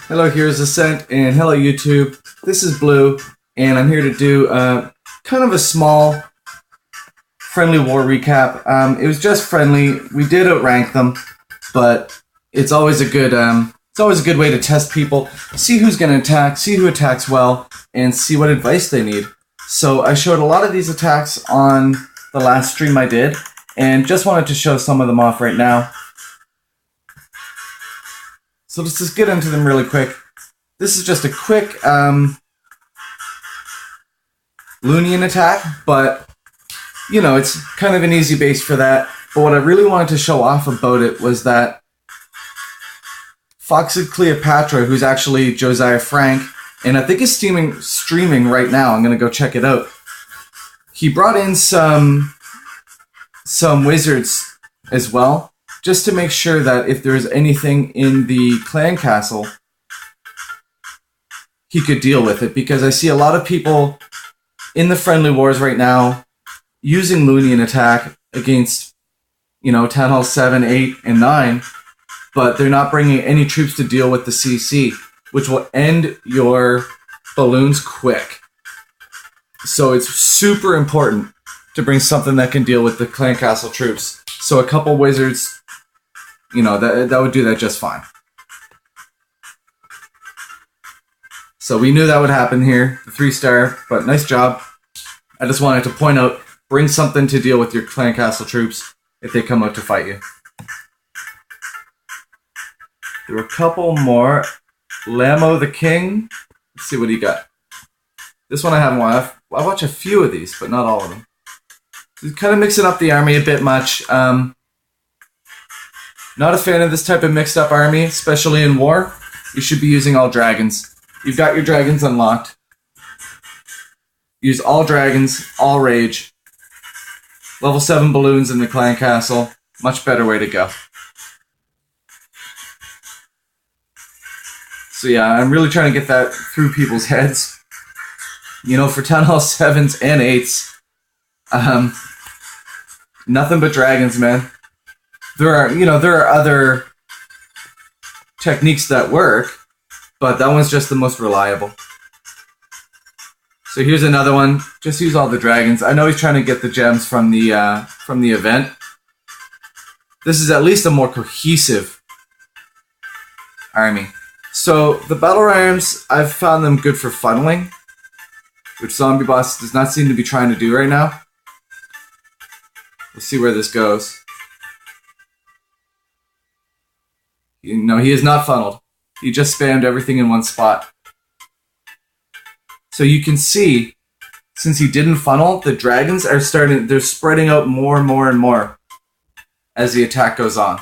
Hello, here's Ascent, and hello YouTube. This is Blue, and I'm here to do kind of a small friendly war recap. It was just friendly. We did outrank them, but it's always a good way to test people, see who's going to attack, see who attacks well, and see what advice they need. So I showed a lot of these attacks on the last stream I did, and just wanted to show some of them off right now. So let's just get into them really quick. This is just a quick Lunian attack, but you know, it's kind of an easy base for that. But what I really wanted to show off about it was that Fox of Cleopatra, who's actually Josiah Frank, and I think is streaming right now. I'm gonna go check it out. He brought in some wizards as well, just to make sure that if there's anything in the clan castle, he could deal with it. Because I see a lot of people in the friendly wars right now using Lunian attack against, you know, Town Hall 7, 8, and 9, but they're not bringing any troops to deal with the CC, which will end your balloons quick. So it's super important to bring something that can deal with the clan castle troops. So a couple wizards, you know, that would do that just fine. So we knew that would happen here, the 3-star, but nice job. I just wanted to point out, bring something to deal with your clan castle troops if they come out to fight you. There were a couple more. Lamo the King. Let's see what he got. This one I haven't watched. I watch a few of these, but not all of them. He's kind of mixing up the army a bit much. Not a fan of this type of mixed up army, especially in war. You should be using all dragons. You've got your dragons unlocked. Use all dragons, all rage. Level 7 balloons in the clan castle. Much better way to go. So yeah, I'm really trying to get that through people's heads. You know, for Town Hall 7s and 8s, nothing but dragons, man. There are other techniques that work, but that one's just the most reliable. So here's another one. Just use all the dragons. I know he's trying to get the gems from the event. This is at least a more cohesive army. So the battle rams, I've found them good for funneling, which Zombie Boss does not seem to be trying to do right now. We'll see where this goes. No, he is not funneled. He just spammed everything in one spot. So you can see, since he didn't funnel, the dragons are they're spreading out more and more and more as the attack goes on.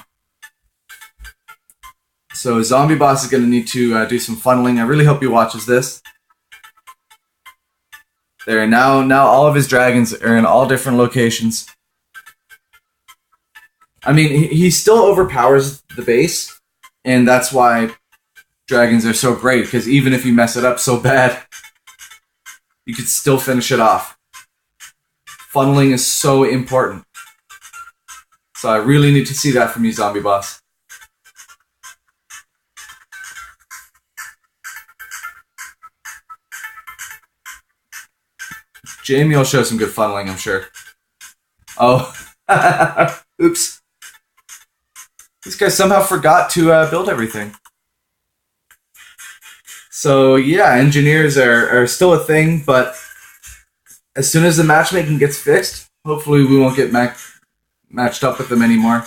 So Zombie Boss is going to need to do some funneling. I really hope he watches this. There, now all of his dragons are in all different locations. I mean, he still overpowers the base, and that's why dragons are so great, because even if you mess it up so bad, you could still finish it off. Funneling is so important. So I really need to see that from you, Zombie Boss. Jamie will show some good funneling, I'm sure. Oh, oops. This guy somehow forgot to build everything. So yeah, engineers are still a thing, but as soon as the matchmaking gets fixed, hopefully we won't get matched up with them anymore.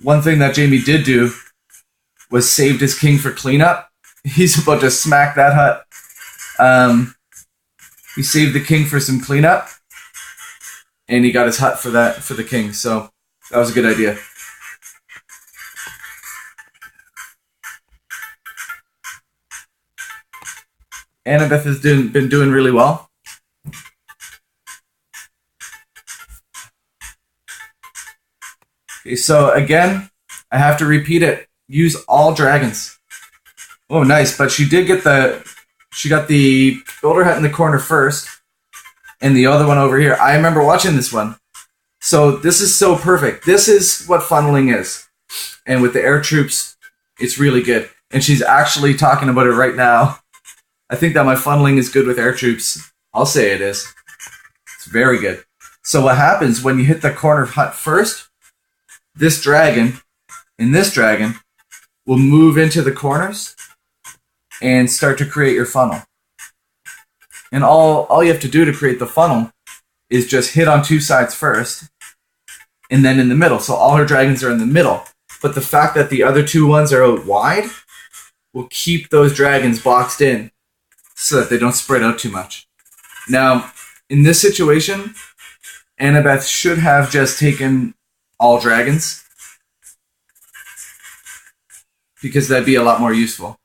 One thing that Jamie did do was saved his king for cleanup. He's about to smack that hut. He saved the king for some cleanup, and he got his hut for the king, so that was a good idea. Annabeth has been doing really well. Okay, so again, I have to repeat it. Use all dragons. Oh, nice, but she got the builder hut in the corner first, and the other one over here. I remember watching this one. So this is so perfect. This is what funneling is. And with the air troops It's really good. And she's actually talking about it right now. I think that my funneling is good with air troops. I'll say it is. It's very good. So what happens when you hit the corner hut first, this dragon and this dragon will move into the corners and start to create your funnel. And all you have to do to create the funnel is just hit on two sides first and then in the middle. So all her dragons are in the middle. But the fact that the other two ones are out wide will keep those dragons boxed in so that they don't spread out too much. Now, in this situation, Annabeth should have just taken all dragons because that'd be a lot more useful.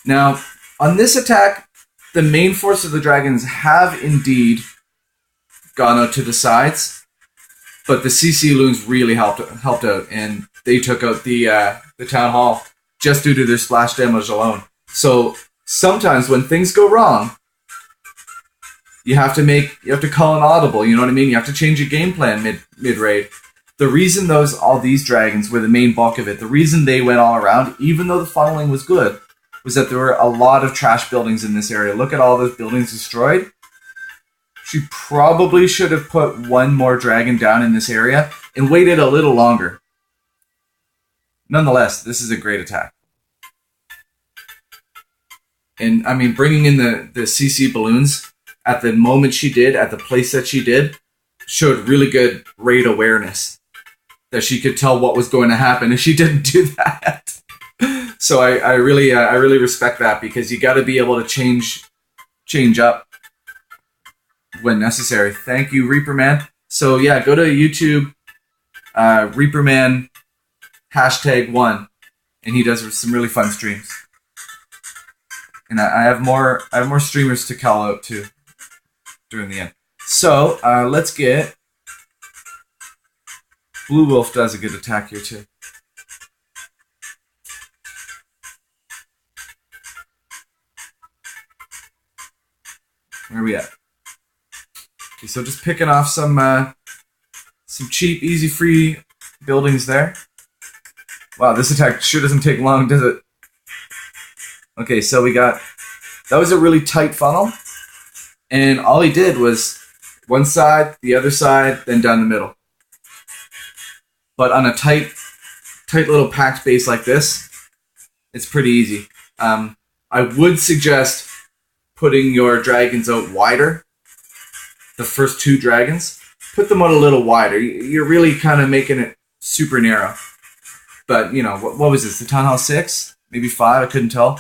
Now, on this attack, the main force of the dragons have indeed gone out to the sides, but the CC loons really helped out, and they took out the town hall just due to their splash damage alone. So sometimes when things go wrong, you have to call an audible. You know what I mean? You have to change your game plan mid raid. The reason all these dragons were the main bulk of it, the reason they went all around, even though the funneling was good, was that there were a lot of trash buildings in this area. Look at all those buildings destroyed. She probably should have put one more dragon down in this area and waited a little longer. Nonetheless, this is a great attack. And I mean, bringing in the CC balloons at the moment she did, at the place that she did, showed really good raid awareness. That she could tell what was going to happen, and she didn't do that. So I really respect that, because you got to be able to change up when necessary. Thank you, Reaperman. So yeah, go to YouTube, Reaperman #1, and he does some really fun streams. And I have more streamers to call out to during the end. So let's get Blue Wolf does a good attack here too. Where are we at? Okay, so just picking off some cheap, easy, free buildings there. Wow, this attack sure doesn't take long, does it? Okay, so that was a really tight funnel, and all he did was one side, the other side, then down the middle. But on a tight little packed base like this, it's pretty easy. I would suggest putting your dragons out wider. The first two dragons, put them out a little wider. You're really kind of making it super narrow. But, you know, what was this? The Town Hall 6? Maybe 5? I couldn't tell.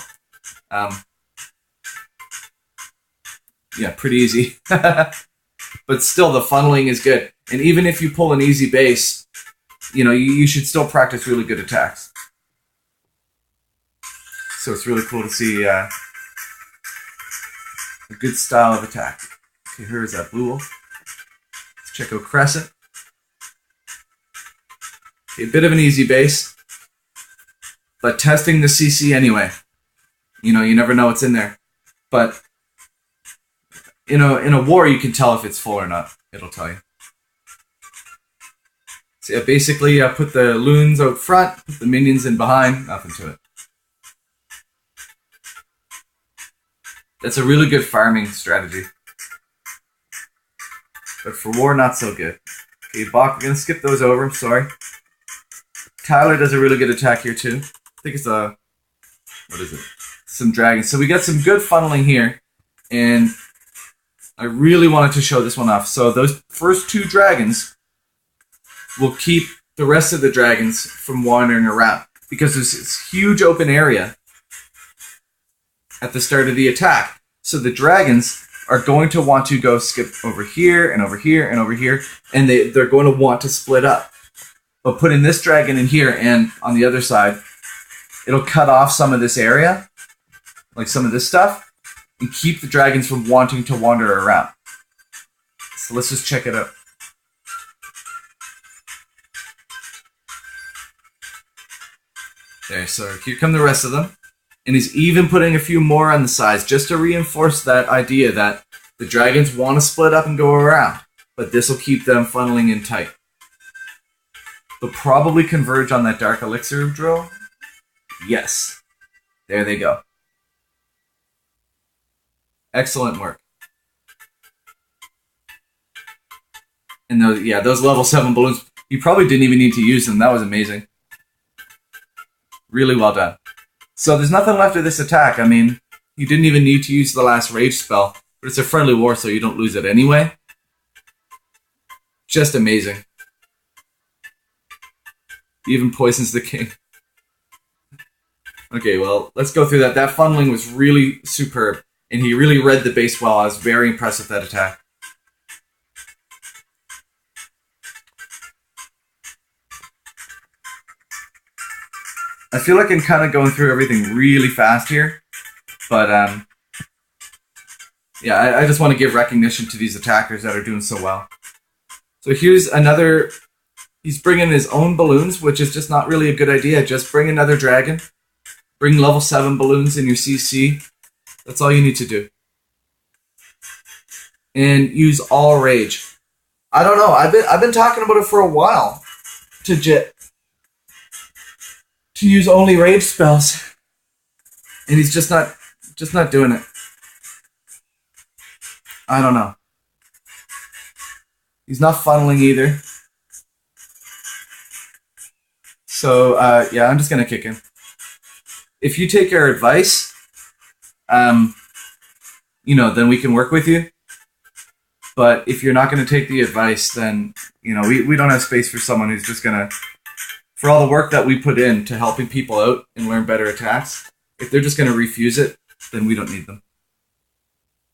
Yeah, pretty easy. But still, the funneling is good. And even if you pull an easy base, you know, you should still practice really good attacks. So it's really cool to see a good style of attack. Okay, here's that Blue Wolf. Let's check out Crescent. Okay, a bit of an easy base, but testing the CC anyway. You know, you never know what's in there. But in a war, you can tell if it's full or not. It'll tell you. So yeah, basically, put the loons out front, put the minions in behind. Nothing to it. That's a really good farming strategy. But for war, not so good. Okay, Bach, we're going to skip those over. I'm sorry. Tyler does a really good attack here, too. I think it's what is it? Some dragons. So we got some good funneling here. And I really wanted to show this one off. So those first two dragons will keep the rest of the dragons from wandering around, because there's this huge open area at the start of the attack. So the dragons are going to want to go skip over here and over here and over here, and they're going to want to split up. But putting this dragon in here and on the other side, it'll cut off some of this area, like some of this stuff, and keep the dragons from wanting to wander around. So let's just check it out. There, so here come the rest of them. And he's even putting a few more on the sides just to reinforce that idea that the dragons want to split up and go around. But this will keep them funneling in tight. They'll probably converge on that Dark Elixir drill. Yes. There they go. Excellent work. And those level 7 balloons, you probably didn't even need to use them. That was amazing. Really well done. So there's nothing left of this attack. I mean, you didn't even need to use the last rage spell, but it's a friendly war, so you don't lose it anyway. Just amazing. Even poisons the king. Okay, well, let's go through that. That funneling was really superb, and he really read the base well. I was very impressed with that attack. I feel like I'm kind of going through everything really fast here, but yeah, I just want to give recognition to these attackers that are doing so well. So here's another, he's bringing his own balloons, which is just not really a good idea. Just bring another dragon, bring level 7 balloons in your CC. That's all you need to do. And use all rage. I don't know, I've been talking about it for a while to use only rage spells, and he's just not doing it. I don't know. He's not funneling either. So yeah, I'm just gonna kick him. If you take our advice, you know, then we can work with you. But if you're not gonna take the advice, then you know we don't have space for someone who's just gonna. For all the work that we put in to helping people out and learn better attacks, if they're just going to refuse it, then we don't need them.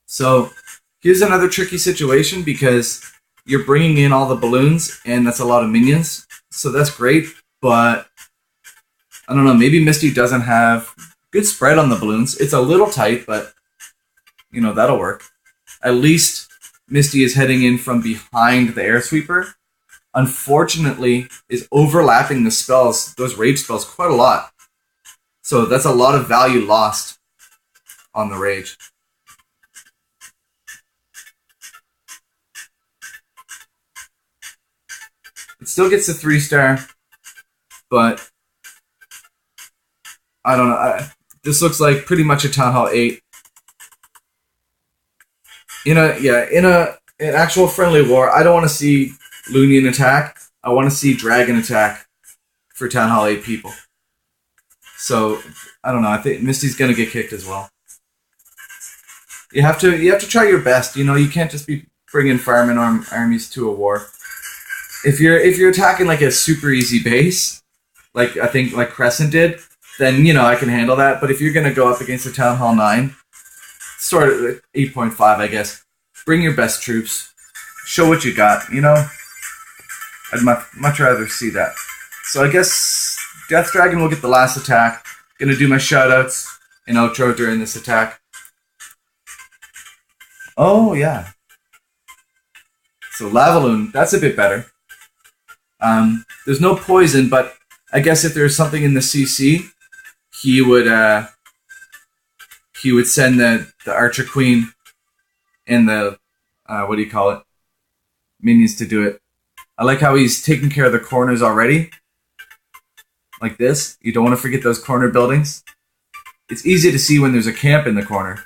So here's another tricky situation because you're bringing in all the balloons and that's a lot of minions. So that's great, but I don't know, maybe Misty doesn't have good spread on the balloons. It's a little tight, but you know, that'll work. At least Misty is heading in from behind the air sweeper. Unfortunately, is overlapping the spells, those rage spells, quite a lot. So that's a lot of value lost on the rage. It still gets a 3-star, but I don't know. This looks like pretty much a Town Hall 8. In an actual friendly war, I don't want to see Loonian attack. I want to see Dragon attack for Town Hall 8 people. So I don't know. I think Misty's gonna get kicked as well. You have to try your best. You know, you can't just be bringing fireman armies to a war. If you're attacking like a super easy base, like I think like Crescent did, then you know I can handle that. But if you're gonna go up against a Town Hall 9, sort of 8.5, I guess. Bring your best troops. Show what you got. You know. I'd much rather see that. So I guess Death Dragon will get the last attack. Gonna do my shoutouts and outro during this attack. Oh yeah. So Lavaloon, that's a bit better. There's no poison, but I guess if there's something in the CC, he would send the Archer Queen and the what do you call it? Minions to do it. I like how he's taking care of the corners already. Like this. You don't want to forget those corner buildings. It's easy to see when there's a camp in the corner.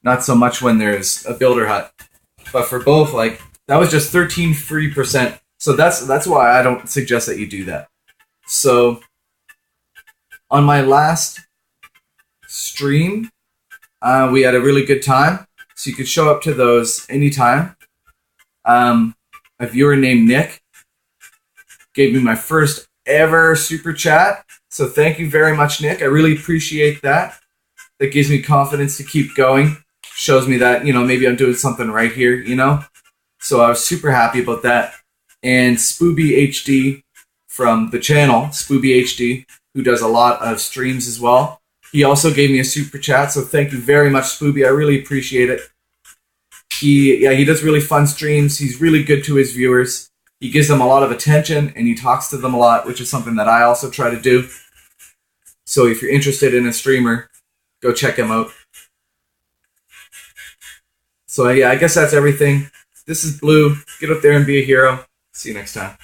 Not so much when there's a builder hut. But for both, like, that was just 13 free %. So that's why I don't suggest that you do that. So, on my last stream, we had a really good time. So you could show up to those anytime. A viewer named Nick gave me my first ever super chat. So thank you very much, Nick. I really appreciate that. That gives me confidence to keep going. Shows me that, you know, maybe I'm doing something right here, you know. So I was super happy about that. And Spooby HD from the channel, Spooby HD, who does a lot of streams as well. He also gave me a super chat. So thank you very much, Spooby. I really appreciate it. He does really fun streams. He's really good to his viewers. He gives them a lot of attention and he talks to them a lot, which is something that I also try to do. So if you're interested in a streamer, go check him out. So yeah, I guess that's everything. This is Blue. Get up there and be a hero. See you next time.